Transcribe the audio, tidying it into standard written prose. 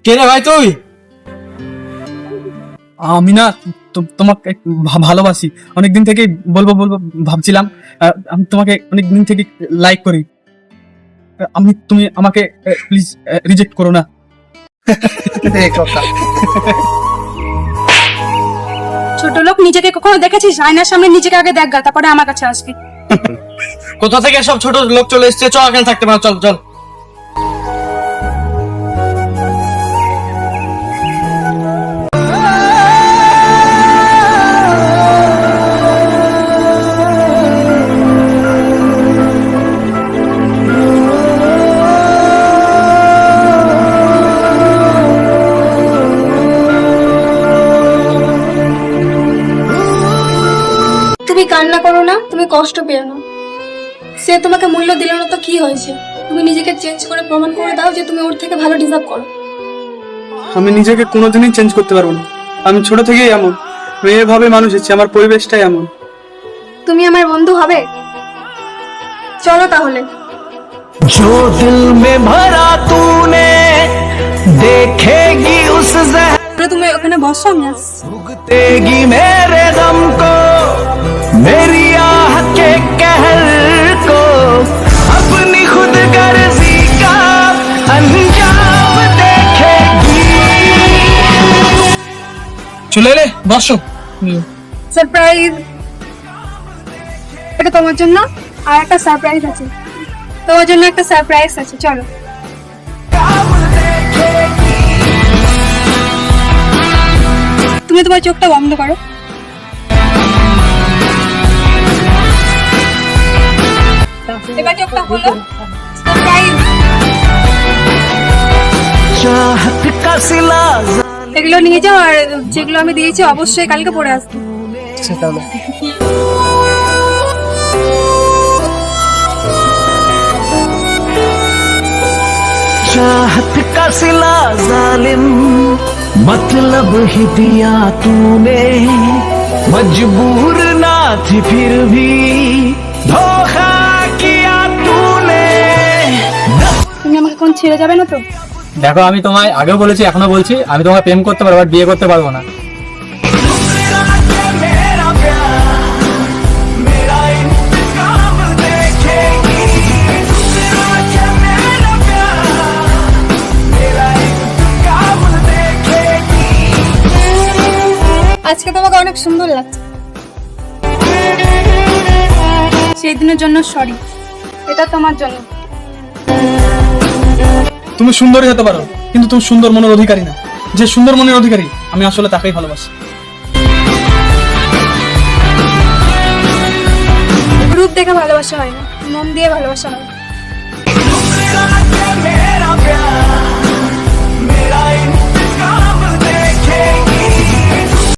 কে রে ভাই তুই? আমি না তোমাকে ভালোবাসি, অনেকদিন থেকে বলবো বলবো ভাবছিলাম। আমি তোমাকে অনেকদিন থেকে লাইক করি। তুমি আমাকে প্লিজ রিজেক্ট করো না। ছোট লোক, নিজেকে কখনো দেখেছিস? আয়নার সামনে নিজেকে আগে দেখ গা, তারপরে আমার কাছে আসবি। কোথা থেকে সব ছোট লোক চলে এসছে? চল এখানে থাকতে পারো, চল চল। তুমি কান্না করো না, তুমি কষ্ট পেও না। সে তোমাকে মূল্য দিল না তো কি হয়েছে? তুমি নিজেকে চেঞ্জ করে প্রমাণ করে দাও যে তুমি ওর থেকে ভালো ডিজার্ভ করো। আমি নিজেকে কোনোদিনই চেঞ্জ করতে পারবো না। আমি ছোট থেকেই এমন, আমি এভাবে মানুষ হচ্ছে, আমার পরিবেশটাই এমন। তুমি আমার বন্ধু হবে? চলো তাহলে। जो दिल में भरा तूने देखेगी उस তুমি ওখানে बसो, আমি আসছি। भुगतेगी मेरे गम को, मेरी आह के कहर को, अपनी खुद गर्जी का अंजाम देखेगी। চলে এলে, বসো। সারপ্রাইজ, এটা তোমার জন্য। আর একটা সারপ্রাইজ আছে, তোমার জন্য একটা সারপ্রাইজ আছে। চলো। তুমি তোমার চোখটা বন্ধ করো। এবার চোখটা খোলো। সারপ্রাইজ। चाहत का सिला এগুলো নিয়ে যাও, আর যেগুলো আমি দিয়েছি অবশ্যই কালকে পরে আসবে। चाहत का सिला जालिम, मतलब ही दिया तूने, मजबूर ना थी फिर भी धोखा किया तूने। তুমি আমাকে কোন ছেড়ে যাবে না তো? দেখো, আমি তোমায় আগেও বলেছি, এখনো বলছি, আমি তোমাকে প্রেম করতে পারবো, বাট বিয়ে করতে পারবো না। मेरा प्यार, मेरा इंतकाम देखेगी। दूसरा क्या मेरा प्यार, मेरा इंतकाम देखेगी। আজকে তোমাকে অনেক সুন্দর লাগছে। সেই দিনের জন্য সরি, এটা তোমার জন্য। তুমি সুন্দরী হতে পারো, কিন্তু তুমি সুন্দর মনের অধিকারী না। যে সুন্দর মনের অধিকারী, আমি আসলে তাকেই ভালোবাসি। রূপ দেখে ভালোবাসা হয় না, মন দিয়ে ভালোবাসা হয়। दूसरा क्या मेरा प्यार,